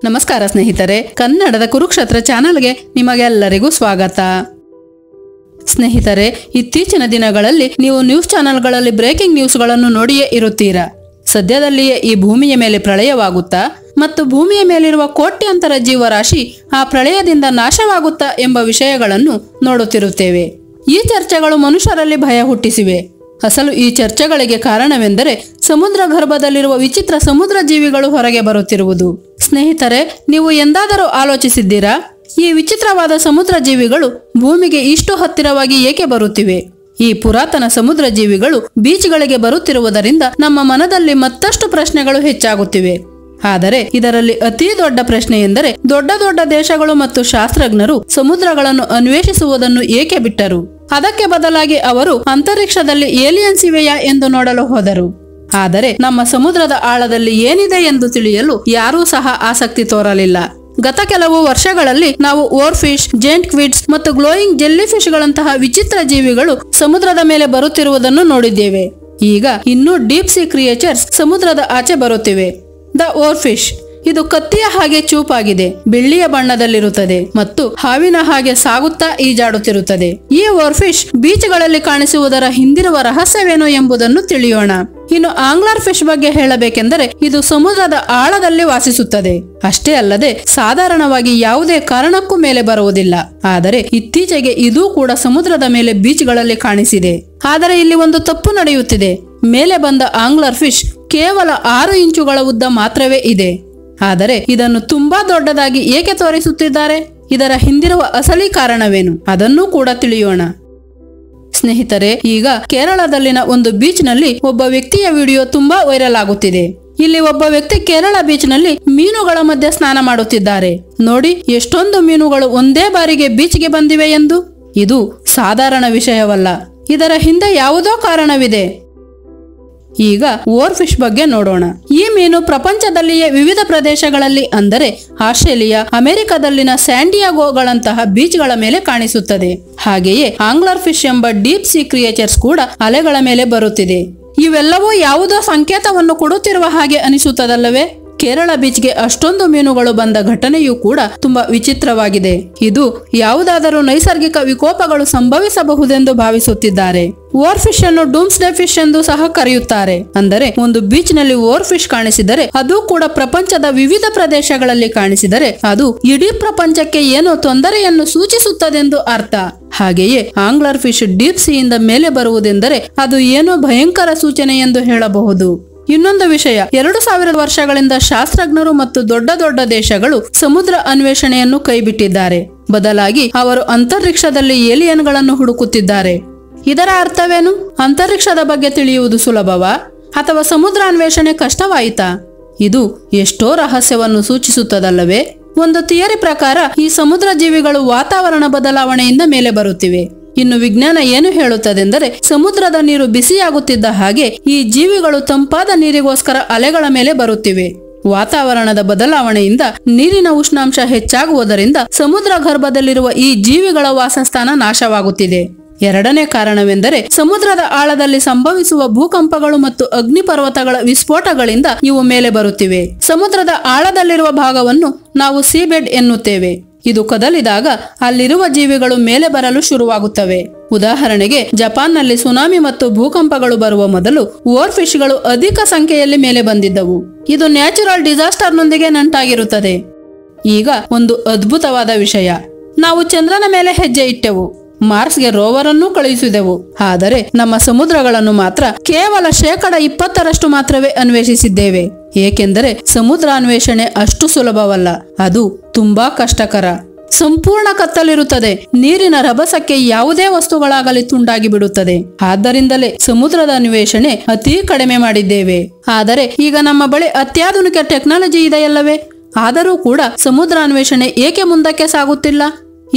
ನಮಸ್ಕಾರ ಸ್ನೇಹಿತರೆ, ಕನ್ನಡದ ಕುರುಕ್ಷೇತ್ರ ಚಾನೆಲ್ಗೆ ನಿಮಗೆಲ್ಲರಿಗೂ ಸ್ವಾಗತ. ಸ್ನೇಹಿತರೆ, ಇತ್ತೀಚಿನ ದಿನಗಳಲ್ಲಿ ನೀವು ನ್ಯೂಸ್ ಚಾನೆಲ್ಗಳಲ್ಲಿ ಬ್ರೇಕಿಂಗ್ ನ್ಯೂಸ್ಗಳನ್ನು ನೋಡಿಯೇ ಇರುತ್ತೀರಾ. ಸದ್ಯದಲ್ಲಿಯೇ ಈ ಭೂಮಿಯ ಮೇಲೆ ಪ್ರಳಯವಾಗುತ್ತಾ ಮತ್ತು ಭೂಮಿಯ ಮೇಲಿರುವ ಕೋಟ್ಯಾಂತರ ಜೀವರಾಶಿ ಆ ಪ್ರಳಯದಿಂದ ನಾಶವಾಗುತ್ತಾ ಎಂಬ ವಿಷಯಗಳನ್ನು ನೋಡುತ್ತಿರುತ್ತೇವೆ. ಈ ಚರ್ಚೆಗಳು ಮನುಷ್ಯರಲ್ಲಿ ಭಯ ಹುಟ್ಟಿಸಿವೆ. ಅಸಲು ಈ ಚರ್ಚೆಗಳಿಗೆ ಕಾರಣವೆಂದರೆ ಸಮುದ್ರ ಗರ್ಭದಲ್ಲಿರುವ ವಿಚಿತ್ರ ಸಮುದ್ರ ಜೀವಿಗಳು ಹೊರಗೆ ಬರುತ್ತಿರುವುದು. ಸ್ನೇಹಿತರೆ, ನೀವು ಎಂದಾದರೂ ಆಲೋಚಿಸಿದ್ದೀರಾ, ಈ ವಿಚಿತ್ರವಾದ ಸಮುದ್ರ ಜೀವಿಗಳು ಭೂಮಿಗೆ ಇಷ್ಟು ಹತ್ತಿರವಾಗಿ ಏಕೆ ಬರುತ್ತಿವೆ? ಈ ಪುರಾತನ ಸಮುದ್ರ ಜೀವಿಗಳು ಬೀಚ್ಗಳಿಗೆ ಬರುತ್ತಿರುವುದರಿಂದ ನಮ್ಮ ಮನದಲ್ಲಿ ಮತ್ತಷ್ಟು ಪ್ರಶ್ನೆಗಳು ಹೆಚ್ಚಾಗುತ್ತಿವೆ. ಆದರೆ ಇದರಲ್ಲಿ ಅತಿ ದೊಡ್ಡ ಪ್ರಶ್ನೆ ಎಂದರೆ, ದೊಡ್ಡ ದೊಡ್ಡ ದೇಶಗಳು ಮತ್ತು ಶಾಸ್ತ್ರಜ್ಞರು ಸಮುದ್ರಗಳನ್ನು ಅನ್ವೇಷಿಸುವುದನ್ನು ಏಕೆ ಬಿಟ್ಟರು? ಅದಕ್ಕೆ ಬದಲಾಗಿ ಅವರು ಅಂತರಿಕ್ಷದಲ್ಲಿ ಏಲಿಯನ್ಸ್ ಇವೆಯಾ ಎಂದು ನೋಡಲು ಹೋದರು. ಆದರೆ ನಮ್ಮ ಸಮುದ್ರದ ಆಳದಲ್ಲಿ ಏನಿದೆ ಎಂದು ತಿಳಿಯಲು ಯಾರೂ ಸಹ ಆಸಕ್ತಿ ತೋರಲಿಲ್ಲ. ಗತ ಕೆಲವು ವರ್ಷಗಳಲ್ಲಿ ನಾವು ಓರ್ಫಿಶ್, ಜೈಂಟ್ ಕ್ವಿಡ್ಸ್ ಮತ್ತು ಗ್ಲೋಯಿಂಗ್ ಜೆಲ್ಲಿಫಿಶ್ ಗಳಂತಹ ವಿಚಿತ್ರ ಜೀವಿಗಳು ಸಮುದ್ರದ ಮೇಲೆ ಬರುತ್ತಿರುವುದನ್ನು ನೋಡಿದ್ದೇವೆ. ಈಗ ಇನ್ನೂ ಡೀಪ್ ಸಿ ಕ್ರಿಯೇಚರ್ಸ್ ಸಮುದ್ರದ ಆಚೆ ಬರುತ್ತಿವೆ. ದ ಓರ್ಫಿಶ್, ಇದು ಕತ್ತಿಯ ಹಾಗೆ ಚೂಪಾಗಿದೆ, ಬೆಳ್ಳಿಯ ಬಣ್ಣದಲ್ಲಿರುತ್ತದೆ ಮತ್ತು ಹಾವಿನ ಹಾಗೆ ಸಾಗುತ್ತಾ ಈಜಾಡುತ್ತಿರುತ್ತದೆ. ಈ ಓರ್ಫಿಶ್ ಬೀಚ್ಗಳಲ್ಲಿ ಕಾಣಿಸುವುದರ ಹಿಂದಿರುವ ರಹಸ್ಯವೇನು ಎಂಬುದನ್ನು ತಿಳಿಯೋಣ. ಇನ್ನು ಆಂಗ್ಲರ್ ಫಿಶ್ ಬಗ್ಗೆ ಹೇಳಬೇಕೆಂದರೆ, ಇದು ಸಮುದ್ರದ ಆಳದಲ್ಲಿ ವಾಸಿಸುತ್ತದೆ. ಅಷ್ಟೇ ಅಲ್ಲದೆ ಸಾಧಾರಣವಾಗಿ ಯಾವುದೇ ಕಾರಣಕ್ಕೂ ಮೇಲೆ ಬರುವುದಿಲ್ಲ. ಆದರೆ ಇತ್ತೀಚೆಗೆ ಇದೂ ಕೂಡ ಸಮುದ್ರದ ಮೇಲೆ ಬೀಚ್ಗಳಲ್ಲಿ ಕಾಣಿಸಿದೆ. ಆದರೆ ಇಲ್ಲಿ ಒಂದು ತಪ್ಪು ನಡೆಯುತ್ತಿದೆ. ಮೇಲೆ ಬಂದ ಆಂಗ್ಲರ್ ಫಿಶ್ ಕೇವಲ 6 ಇಂಚುಗಳ ಉದ್ದ ಮಾತ್ರವೇ ಇದೆ. ಆದರೆ ಇದನ್ನು ತುಂಬಾ ದೊಡ್ಡದಾಗಿ ಏಕೆ ತೋರಿಸುತ್ತಿದ್ದಾರೆ? ಇದರ ಹಿಂದಿರುವ ಅಸಲಿ ಕಾರಣವೇನು? ಅದನ್ನೂ ಕೂಡ ತಿಳಿಯೋಣ. ಸ್ನೇಹಿತರೆ, ಈಗ ಕೇರಳದಲ್ಲಿನ ಒಂದು ಬೀಚ್ ನಲ್ಲಿ ಒಬ್ಬ ವ್ಯಕ್ತಿಯ ವಿಡಿಯೋ ತುಂಬಾ ವೈರಲ್ ಆಗುತ್ತಿದೆ. ಇಲ್ಲಿ ಒಬ್ಬ ವ್ಯಕ್ತಿ ಕೇರಳ ಬೀಚ್ ನಲ್ಲಿ ಮೀನುಗಳ ಮಧ್ಯೆ ಸ್ನಾನ ಮಾಡುತ್ತಿದ್ದಾರೆ. ನೋಡಿ, ಎಷ್ಟೊಂದು ಮೀನುಗಳು ಒಂದೇ ಬಾರಿಗೆ ಬೀಚ್ಗೆ ಬಂದಿವೆ ಎಂದು. ಇದು ಸಾಧಾರಣ ವಿಷಯವಲ್ಲ. ಇದರ ಹಿಂದೆ ಯಾವುದೋ ಕಾರಣವಿದೆ. ಈಗ ಓರ್ಫಿಶ್ ಬಗ್ಗೆ ನೋಡೋಣ. ಈ ಮೀನು ಪ್ರಪಂಚದಲ್ಲಿಯೇ ವಿವಿಧ ಪ್ರದೇಶಗಳಲ್ಲಿ, ಅಂದರೆ ಆಸ್ಟ್ರೇಲಿಯಾ, ಅಮೆರಿಕದಲ್ಲಿನ ಸ್ಯಾಂಡಿಯಾಗೋಗಳಂತಹ ಬೀಚ್ಗಳ ಮೇಲೆ ಕಾಣಿಸುತ್ತದೆ. ಹಾಗೆಯೇ ಆಂಗ್ಲರ್ ಫಿಶ್ ಎಂಬ ಡೀಪ್ ಸಿ ಕ್ರಿಯೇಚರ್ಸ್ ಕೂಡ ಅಲೆಗಳ ಮೇಲೆ ಬರುತ್ತಿದೆ. ಇವೆಲ್ಲವೂ ಯಾವುದೋ ಸಂಕೇತವನ್ನು ಕೊಡುತ್ತಿರುವ ಹಾಗೆ ಅನಿಸುತ್ತದಲ್ಲವೇ? ಕೇರಳ ಬೀಚ್ಗೆ ಅಷ್ಟೊಂದು ಮೀನುಗಳು ಬಂದ ಘಟನೆಯೂ ಕೂಡ ತುಂಬಾ ವಿಚಿತ್ರವಾಗಿದೆ. ಇದು ಯಾವುದಾದರೂ ನೈಸರ್ಗಿಕ ವಿಕೋಪಗಳು ಸಂಭವಿಸಬಹುದೆಂದು ಭಾವಿಸುತ್ತಿದ್ದಾರೆ. ಓರ್ಫಿಶ್ ಅನ್ನು ಡೂಮ್ಸ್ಡೇ ಫಿಶ್ ಎಂದು ಸಹ ಕರೆಯುತ್ತಾರೆ. ಅಂದರೆ ಒಂದು ಬೀಚ್ ನಲ್ಲಿ ಓರ್ಫಿಶ್ ಕಾಣಿಸಿದರೆ, ಅದು ಕೂಡ ಪ್ರಪಂಚದ ವಿವಿಧ ಪ್ರದೇಶಗಳಲ್ಲಿ ಕಾಣಿಸಿದರೆ, ಅದು ಇಡೀ ಪ್ರಪಂಚಕ್ಕೆ ಏನೋ ತೊಂದರೆಯನ್ನು ಸೂಚಿಸುತ್ತದೆಂದು ಅರ್ಥ. ಹಾಗೆಯೇ ಆಂಗ್ಲರ್ ಫಿಶ್ ಡೀಪ್ ಸಿಯಿಂದ ಮೇಲೆ ಬರುವುದೆಂದರೆ ಅದು ಏನೋ ಭಯಂಕರ ಸೂಚನೆ ಎಂದು ಹೇಳಬಹುದು. ಇನ್ನೊಂದು ವಿಷಯ, 2000 ವರ್ಷಗಳಿಂದ ಶಾಸ್ತ್ರಜ್ಞರು ಮತ್ತು ದೊಡ್ಡ ದೊಡ್ಡ ದೇಶಗಳು ಸಮುದ್ರ ಅನ್ವೇಷಣೆಯನ್ನು ಕೈಬಿಟ್ಟಿದ್ದಾರೆ. ಬದಲಾಗಿ ಅವರು ಅಂತರಿಕ್ಷದಲ್ಲಿ ಏಲಿಯನ್ಗಳನ್ನು ಹುಡುಕುತ್ತಿದ್ದಾರೆ. ಇದರ ಅರ್ಥವೇನು? ಅಂತರಿಕ್ಷದ ಬಗ್ಗೆ ತಿಳಿಯುವುದು ಸುಲಭವಾ ಅಥವಾ ಸಮುದ್ರ ಅನ್ವೇಷಣೆ ಕಷ್ಟವಾಯಿತಾ? ಇದು ಎಷ್ಟೋ ರಹಸ್ಯವನ್ನು ಸೂಚಿಸುತ್ತದಲ್ಲವೇ? ಒಂದು ಥಿಯರಿ ಪ್ರಕಾರ ಈ ಸಮುದ್ರ ಜೀವಿಗಳು ವಾತಾವರಣ ಬದಲಾವಣೆಯಿಂದ ಮೇಲೆ ಬರುತ್ತಿವೆ. ಇನ್ನು ವಿಜ್ಞಾನ ಏನು ಹೇಳುತ್ತದೆಂದರೆ, ಸಮುದ್ರದ ನೀರು ಬಿಸಿಯಾಗುತ್ತಿದ್ದ ಹಾಗೆ ಈ ಜೀವಿಗಳು ತಂಪಾದ ನೀರಿಗೋಸ್ಕರ ಅಲೆಗಳ ಮೇಲೆ ಬರುತ್ತಿವೆ. ವಾತಾವರಣದ ಬದಲಾವಣೆಯಿಂದ ನೀರಿನ ಉಷ್ಣಾಂಶ ಹೆಚ್ಚಾಗುವುದರಿಂದ ಸಮುದ್ರ ಗರ್ಭದಲ್ಲಿರುವ ಈ ಜೀವಿಗಳ ವಾಸಸ್ಥಾನ ನಾಶವಾಗುತ್ತಿದೆ. ಎರಡನೇ ಕಾರಣವೆಂದರೆ, ಸಮುದ್ರದ ಆಳದಲ್ಲಿ ಸಂಭವಿಸುವ ಭೂಕಂಪಗಳು ಮತ್ತು ಅಗ್ನಿಪರ್ವತಗಳ ವಿಸ್ಫೋಟಗಳಿಂದ ಇವು ಮೇಲೆ ಬರುತ್ತಿವೆ. ಸಮುದ್ರದ ಆಳದಲ್ಲಿರುವ ಭಾಗವನ್ನು ನಾವು ಸೀಬೆಡ್ ಎನ್ನುತ್ತೇವೆ. ಇದು ಕದಲಿದಾಗ ಅಲ್ಲಿರುವ ಜೀವಿಗಳು ಮೇಲೆ ಬರಲು ಶುರುವಾಗುತ್ತವೆ. ಉದಾಹರಣೆಗೆ, ಜಪಾನ್ನಲ್ಲಿ ಸುನಾಮಿ ಮತ್ತು ಭೂಕಂಪಗಳು ಬರುವ ಮೊದಲು ಓರ್ಫಿಶ್ಗಳು ಅಧಿಕ ಸಂಖ್ಯೆಯಲ್ಲಿ ಮೇಲೆ ಬಂದಿದ್ದವು. ಇದು ನ್ಯಾಚುರಲ್ ಡಿಸಾಸ್ಟರ್ನೊಂದಿಗೆ ನಂಟಾಗಿರುತ್ತದೆ. ಈಗ ಒಂದು ಅದ್ಭುತವಾದ ವಿಷಯ, ನಾವು ಚಂದ್ರನ ಮೇಲೆ ಹೆಜ್ಜೆ ಇಟ್ಟೆವು, ಮಾರ್ಸ್ಗೆ ರೋವರ್ ಅನ್ನು ಕಳುಹಿಸಿದೆವು. ಆದರೆ ನಮ್ಮ ಸಮುದ್ರಗಳನ್ನು ಮಾತ್ರ ಕೇವಲ 20% ಮಾತ್ರವೇ ಅನ್ವೇಷಿಸಿದ್ದೇವೆ. ಏಕೆಂದರೆ ಸಮುದ್ರ ಅನ್ವೇಷಣೆ ಅಷ್ಟು ಸುಲಭವಲ್ಲ. ಅದು ತುಂಬಾ ಕಷ್ಟಕರ. ಸಂಪೂರ್ಣ ಕತ್ತಲಿರುತ್ತದೆ. ನೀರಿನ ರಭಸಕ್ಕೆ ಯಾವುದೇ ವಸ್ತುಗಳಾಗಲಿ ತುಂಡಾಗಿ ಬಿಡುತ್ತದೆ. ಆದ್ದರಿಂದಲೇ ಸಮುದ್ರದ ಅನ್ವೇಷಣೆ ಅತಿ ಕಡಿಮೆ ಮಾಡಿದ್ದೇವೆ. ಆದರೆ ಈಗ ನಮ್ಮ ಬಳಿ ಅತ್ಯಾಧುನಿಕ ಟೆಕ್ನಾಲಜಿ ಇದೆಯಲ್ಲವೇ? ಆದರೂ ಕೂಡ ಸಮುದ್ರ ಅನ್ವೇಷಣೆ ಏಕೆ ಮುಂದಕ್ಕೆ ಸಾಗುತ್ತಿಲ್ಲ?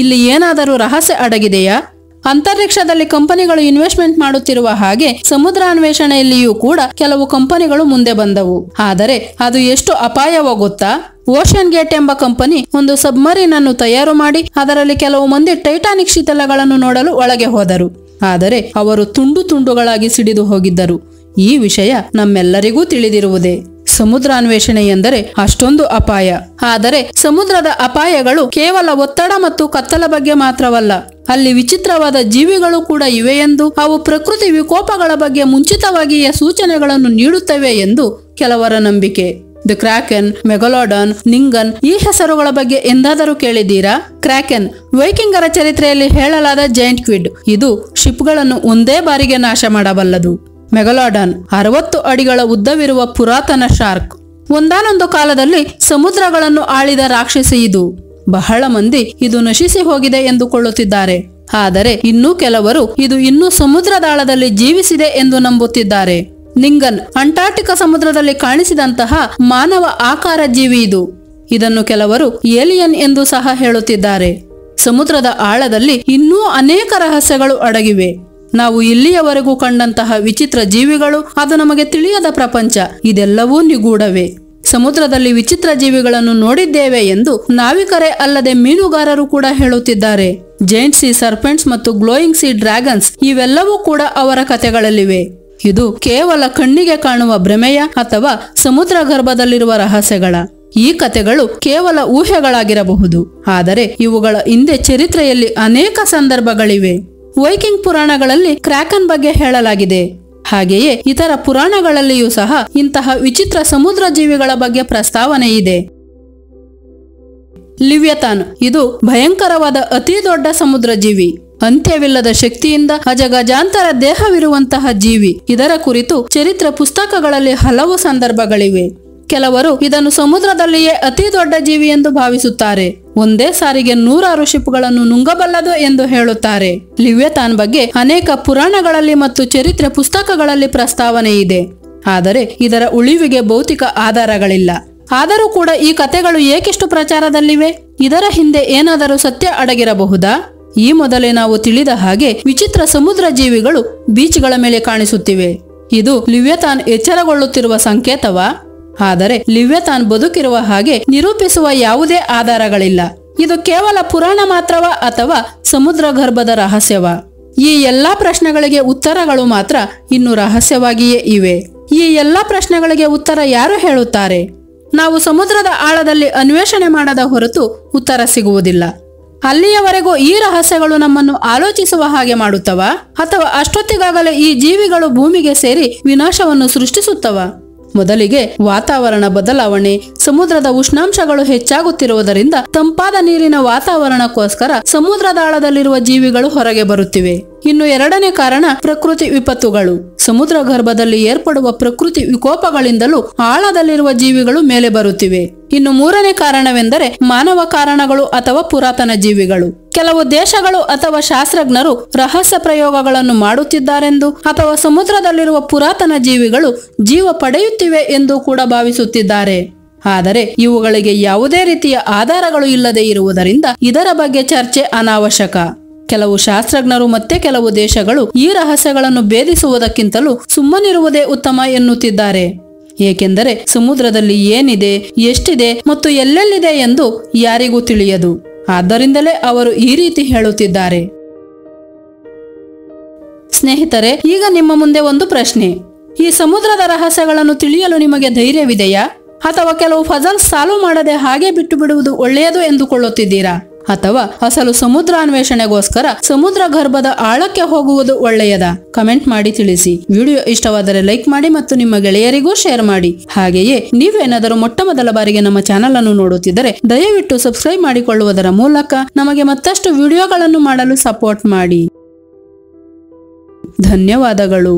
ಇಲ್ಲಿ ಏನಾದರೂ ರಹಸ್ಯ ಅಡಗಿದೆಯಾ? ಅಂತರಿಕ್ಷದಲ್ಲಿ ಕಂಪನಿಗಳು ಇನ್ವೆಸ್ಟ್ಮೆಂಟ್ ಮಾಡುತ್ತಿರುವ ಹಾಗೆ ಸಮುದ್ರ ಅನ್ವೇಷಣೆಯಲ್ಲಿಯೂ ಕೂಡ ಕೆಲವು ಕಂಪನಿಗಳು ಮುಂದೆ ಬಂದವು. ಆದರೆ ಅದು ಎಷ್ಟು ಅಪಾಯವೋ ಗೊತ್ತಾ? ಓಷನ್ ಗೇಟ್ ಎಂಬ ಕಂಪನಿ ಒಂದು ಸಬ್ಮರೀನ್ ಅನ್ನು ತಯಾರು ಮಾಡಿ ಅದರಲ್ಲಿ ಕೆಲವು ಮಂದಿ ಟೈಟಾನಿಕ್ ಶಿಥಿಲಗಳನ್ನು ನೋಡಲು ಒಳಗೆ ಹೋದರು. ಆದರೆ ಅವರು ತುಂಡು ತುಂಡುಗಳಾಗಿ ಸಿಡಿದು ಹೋಗಿದ್ದರು. ಈ ವಿಷಯ ನಮ್ಮೆಲ್ಲರಿಗೂ ತಿಳಿದಿರುವುದೇ. ಸಮುದ್ರಾನ್ವೇಷಣೆ ಎಂದರೆ ಅಷ್ಟೊಂದು ಅಪಾಯ. ಆದರೆ ಸಮುದ್ರದ ಅಪಾಯಗಳು ಕೇವಲ ಒತ್ತಡ ಮತ್ತು ಕತ್ತಲ ಬಗ್ಗೆ ಮಾತ್ರವಲ್ಲ, ಅಲ್ಲಿ ವಿಚಿತ್ರವಾದ ಜೀವಿಗಳು ಕೂಡ ಇವೆ ಎಂದು, ಅವು ಪ್ರಕೃತಿ ವಿಕೋಪಗಳ ಬಗ್ಗೆ ಮುಂಚಿತವಾಗಿಯೇ ಸೂಚನೆಗಳನ್ನು ನೀಡುತ್ತವೆ ಎಂದು ಕೆಲವರ ನಂಬಿಕೆ. ದಿ ಕ್ರಾಕೆನ್, ಮೆಗಲೋಡಾನ್, ನಿಂಗನ್ ಈ ಹೆಸರುಗಳ ಬಗ್ಗೆ ಎಂದಾದರೂ ಕೇಳಿದ್ದೀರಾ? ಕ್ರಾಕೆನ್ ವೈಕಿಂಗರ ಚರಿತ್ರೆಯಲ್ಲಿ ಹೇಳಲಾದ ಜೈಂಟ್ ಕ್ವಿಡ್. ಇದು ಶಿಪ್ಗಳನ್ನು ಒಂದೇ ಬಾರಿಗೆ ನಾಶ ಮಾಡಬಲ್ಲದು. ಮೆಗಲೋಡಾನ್ 60 ಅಡಿಗಳ ಉದ್ದವಿರುವ ಪುರಾತನ ಶಾರ್ಕ್. ಒಂದಾನೊಂದು ಕಾಲದಲ್ಲಿ ಸಮುದ್ರಗಳನ್ನು ಆಳಿದ ರಾಕ್ಷಸಿ ಇದು. ಬಹಳ ಮಂದಿ ಇದು ನಶಿಸಿ ಹೋಗಿದೆ ಎಂದುಕೊಳ್ಳುತ್ತಿದ್ದಾರೆ. ಆದರೆ ಇನ್ನೂ ಕೆಲವರು ಇದು ಇನ್ನೂ ಸಮುದ್ರದಾಳದಲ್ಲಿ ಜೀವಿಸಿದೆ ಎಂದು ನಂಬುತ್ತಿದ್ದಾರೆ. ನಿಂಗನ್ ಅಂಟಾರ್ಟಿಕ ಸಮುದ್ರದಲ್ಲಿ ಕಾಣಿಸಿದಂತಹ ಮಾನವ ಆಕಾರ ಜೀವಿ ಇದು. ಇದನ್ನು ಕೆಲವರು ಏಲಿಯನ್ ಎಂದು ಸಹ ಹೇಳುತ್ತಿದ್ದಾರೆ. ಸಮುದ್ರದ ಆಳದಲ್ಲಿ ಇನ್ನೂ ಅನೇಕ ರಹಸ್ಯಗಳು ಅಡಗಿವೆ. ನಾವು ಇಲ್ಲಿಯವರೆಗೂ ಕಂಡಂತಹ ವಿಚಿತ್ರ ಜೀವಿಗಳು, ಅದು ನಮಗೆ ತಿಳಿಯದ ಪ್ರಪಂಚ, ಇದೆಲ್ಲವೂ ನಿಗೂಢವೇ. ಸಮುದ್ರದಲ್ಲಿ ವಿಚಿತ್ರ ಜೀವಿಗಳನ್ನು ನೋಡಿದ್ದೇವೆ ಎಂದು ನಾವಿಕರೇ ಅಲ್ಲದೆ ಮೀನುಗಾರರು ಕೂಡ ಹೇಳುತ್ತಿದ್ದಾರೆ. ಜೈಂಟ್ ಸಿ ಸರ್ಪೆಂಟ್ಸ್ ಮತ್ತು ಗ್ಲೋಯಿಂಗ್ ಸಿ ಡ್ರ್ಯಾಗನ್ಸ್ ಇವೆಲ್ಲವೂ ಕೂಡ ಅವರ ಕಥೆಗಳಲ್ಲಿವೆ. ಇದು ಕೇವಲ ಕಣ್ಣಿಗೆ ಕಾಣುವ ಭ್ರಮೆಯ ಅಥವಾ ಸಮುದ್ರ ಗರ್ಭದಲ್ಲಿರುವ ರಹಸ್ಯಗಳ? ಈ ಕಥೆಗಳು ಕೇವಲ ಊಹೆಗಳಾಗಿರಬಹುದು, ಆದರೆ ಇವುಗಳ ಹಿಂದೆ ಚರಿತ್ರೆಯಲ್ಲಿ ಅನೇಕ ಸಂದರ್ಭಗಳಿವೆ. ವೈಕಿಂಗ್ ಪುರಾಣಗಳಲ್ಲಿ ಕ್ರಾಕನ್ ಬಗ್ಗೆ ಹೇಳಲಾಗಿದೆ. ಹಾಗೆಯೇ ಇತರ ಪುರಾಣಗಳಲ್ಲಿಯೂ ಸಹ ಇಂತಹ ವಿಚಿತ್ರ ಸಮುದ್ರ ಜೀವಿಗಳ ಬಗ್ಗೆ ಪ್ರಸ್ತಾವನೆ ಇದೆ. ಲಿವ್ಯತಾನ್ ಇದು ಭಯಂಕರವಾದ ಅತಿ ದೊಡ್ಡ ಸಮುದ್ರ ಜೀವಿ. ಅಂತ್ಯವಿಲ್ಲದ ಶಕ್ತಿಯಿಂದ ಅಜಗಜಾಂತರ ದೇಹವಿರುವಂತಹ ಜೀವಿ. ಇದರ ಕುರಿತು ಚರಿತ್ರೆ ಪುಸ್ತಕಗಳಲ್ಲಿ ಹಲವು ಸಂದರ್ಭಗಳಿವೆ. ಕೆಲವರು ಇದನ್ನು ಸಮುದ್ರದಲ್ಲಿಯೇ ಅತಿ ದೊಡ್ಡ ಜೀವಿ ಎಂದು ಭಾವಿಸುತ್ತಾರೆ. ಒಂದೇ ಸಾರಿಗೆ 100 ಶಿಪ್ಗಳನ್ನು ನುಂಗಬಲ್ಲದು ಎಂದು ಹೇಳುತ್ತಾರೆ. ಲಿವ್ಯತಾನ್ ಬಗ್ಗೆ ಅನೇಕ ಪುರಾಣಗಳಲ್ಲಿ ಮತ್ತು ಚರಿತ್ರೆ ಪುಸ್ತಕಗಳಲ್ಲಿ ಪ್ರಸ್ತಾವನೆ ಇದೆ. ಆದರೆ ಇದರ ಉಳಿವಿಗೆ ಭೌತಿಕ ಆಧಾರಗಳಿಲ್ಲ. ಆದರೂ ಕೂಡ ಈ ಕಥೆಗಳು ಏಕೆಷ್ಟು ಪ್ರಚಾರದಲ್ಲಿವೆ? ಇದರ ಹಿಂದೆ ಏನಾದರೂ ಸತ್ಯ ಅಡಗಿರಬಹುದಾ? ಈ ಮೊದಲೇ ನಾವು ತಿಳಿದ ಹಾಗೆ ವಿಚಿತ್ರ ಸಮುದ್ರ ಜೀವಿಗಳು ಬೀಚ್ಗಳ ಮೇಲೆ ಕಾಣಿಸುತ್ತಿವೆ. ಇದು ಲಿವ್ಯತಾನ್ ಎಚ್ಚರಗೊಳ್ಳುತ್ತಿರುವ ಸಂಕೇತವಾ? ಆದರೆ ಲಿವ್ಯತಾನ್ ಬದುಕಿರುವ ಹಾಗೆ ನಿರೂಪಿಸುವ ಯಾವುದೇ ಆಧಾರಗಳಿಲ್ಲ. ಇದು ಕೇವಲ ಪುರಾಣ ಮಾತ್ರವಾ ಅಥವಾ ಸಮುದ್ರ ಗರ್ಭದ ರಹಸ್ಯವಾ? ಈ ಎಲ್ಲಾ ಪ್ರಶ್ನೆಗಳಿಗೆ ಉತ್ತರಗಳು ಮಾತ್ರ ಇನ್ನು ರಹಸ್ಯವಾಗಿಯೇ ಇವೆ. ಈ ಎಲ್ಲಾ ಪ್ರಶ್ನೆಗಳಿಗೆ ಉತ್ತರ ಯಾರು ಹೇಳುತ್ತಾರೆ? ನಾವು ಸಮುದ್ರದ ಆಳದಲ್ಲಿ ಅನ್ವೇಷಣೆ ಮಾಡದ ಹೊರತು ಉತ್ತರ ಸಿಗುವುದಿಲ್ಲ. ಅಲ್ಲಿಯವರೆಗೂ ಈ ರಹಸ್ಯಗಳು ನಮ್ಮನ್ನು ಆಲೋಚಿಸುವ ಹಾಗೆ ಮಾಡುತ್ತವಾ? ಅಥವಾ ಅಷ್ಟೊತ್ತಿಗಾಗಲೇ ಈ ಜೀವಿಗಳು ಭೂಮಿಗೆ ಸೇರಿ ವಿನಾಶವನ್ನು ಸೃಷ್ಟಿಸುತ್ತವಾ? ಮೊದಲಿಗೆ ವಾತಾವರಣ ಬದಲಾವಣೆ, ಸಮುದ್ರದ ಉಷ್ಣಾಂಶಗಳು ಹೆಚ್ಚಾಗುತ್ತಿರುವುದರಿಂದ ತಂಪಾದ ನೀರಿನ ವಾತಾವರಣಕ್ಕೋಸ್ಕರ ಸಮುದ್ರದಾಳದಲ್ಲಿರುವ ಜೀವಿಗಳು ಹೊರಗೆ ಬರುತ್ತಿವೆ. ಇನ್ನು ಎರಡನೇ ಕಾರಣ ಪ್ರಕೃತಿ ವಿಪತ್ತುಗಳು. ಸಮುದ್ರ ಗರ್ಭದಲ್ಲಿ ಏರ್ಪಡುವ ಪ್ರಕೃತಿ ವಿಕೋಪಗಳಿಂದಲೂ ಆಳದಲ್ಲಿರುವ ಜೀವಿಗಳು ಮೇಲೆ ಬರುತ್ತಿವೆ. ಇನ್ನು ಮೂರನೇ ಕಾರಣವೆಂದರೆ ಮಾನವ ಕಾರಣಗಳು ಅಥವಾ ಪುರಾತನ ಜೀವಿಗಳು. ಕೆಲವು ದೇಶಗಳು ಅಥವಾ ಶಾಸ್ತ್ರಜ್ಞರು ರಹಸ್ಯ ಪ್ರಯೋಗಗಳನ್ನು ಮಾಡುತ್ತಿದ್ದಾರೆಂದು ಅಥವಾ ಸಮುದ್ರದಲ್ಲಿರುವ ಪುರಾತನ ಜೀವಿಗಳು ಜೀವ ಪಡೆಯುತ್ತಿವೆ ಎಂದು ಕೂಡ ಭಾವಿಸುತ್ತಿದ್ದಾರೆ. ಆದರೆ ಇವುಗಳಿಗೆ ಯಾವುದೇ ರೀತಿಯ ಆಧಾರಗಳು ಇಲ್ಲದೆ ಇರುವುದರಿಂದ ಇದರ ಬಗ್ಗೆ ಚರ್ಚೆ ಅನಾವಶ್ಯಕ. ಕೆಲವು ಶಾಸ್ತ್ರಜ್ಞರು ಮತ್ತೆ ಕೆಲವು ದೇಶಗಳು ಈ ರಹಸ್ಯಗಳನ್ನು ಭೇದಿಸುವುದಕ್ಕಿಂತಲೂ ಸುಮ್ಮನಿರುವುದೇ ಉತ್ತಮ ಎನ್ನುತ್ತಿದ್ದಾರೆ. ಏಕೆಂದರೆ ಸಮುದ್ರದಲ್ಲಿ ಏನಿದೆ, ಎಷ್ಟಿದೆ ಮತ್ತು ಎಲ್ಲೆಲ್ಲಿದೆ ಎಂದು ಯಾರಿಗೂ ತಿಳಿಯದು. ಆದ್ದರಿಂದಲೇ ಅವರು ಈ ರೀತಿ ಹೇಳುತ್ತಿದ್ದಾರೆ. ಸ್ನೇಹಿತರೆ, ಈಗ ನಿಮ್ಮ ಮುಂದೆ ಒಂದು ಪ್ರಶ್ನೆ. ಈ ಸಮುದ್ರದ ರಹಸ್ಯಗಳನ್ನು ತಿಳಿಯಲು ನಿಮಗೆ ಧೈರ್ಯವಿದೆಯಾ? ಅಥವಾ ಕೆಲವು ಫಜಲ್ಸ್ ಸಾಲ್ವ್ ಮಾಡದೆ ಹಾಗೆ ಬಿಟ್ಟು ಬಿಡುವುದು ಒಳ್ಳೆಯದು ಎಂದುಕೊಳ್ಳುತ್ತಿದ್ದೀರಾ? ಅಥವಾ ಅಸಲು ಸಮುದ್ರ ಅನ್ವೇಷಣೆಗೋಸ್ಕರ ಸಮುದ್ರ ಗರ್ಭದ ಆಳಕ್ಕೆ ಹೋಗುವುದು ಒಳ್ಳೆಯದಾ? ಕಮೆಂಟ್ ಮಾಡಿ ತಿಳಿಸಿ. ವಿಡಿಯೋ ಇಷ್ಟವಾದರೆ ಲೈಕ್ ಮಾಡಿ ಮತ್ತು ನಿಮ್ಮ ಗೆಳೆಯರಿಗೂ ಶೇರ್ ಮಾಡಿ. ಹಾಗೆಯೇ ನೀವೇನಾದರೂ ಮೊಟ್ಟಮೊದಲ ಬಾರಿಗೆ ನಮ್ಮ ಚಾನೆಲ್ ಅನ್ನು ನೋಡುತ್ತಿದ್ದರೆ ದಯವಿಟ್ಟು ಸಬ್ಸ್ಕ್ರೈಬ್ ಮಾಡಿಕೊಳ್ಳುವುದರ ಮೂಲಕ ನಮಗೆ ಮತ್ತಷ್ಟು ವಿಡಿಯೋಗಳನ್ನು ಮಾಡಲು ಸಪೋರ್ಟ್ ಮಾಡಿ. ಧನ್ಯವಾದಗಳು.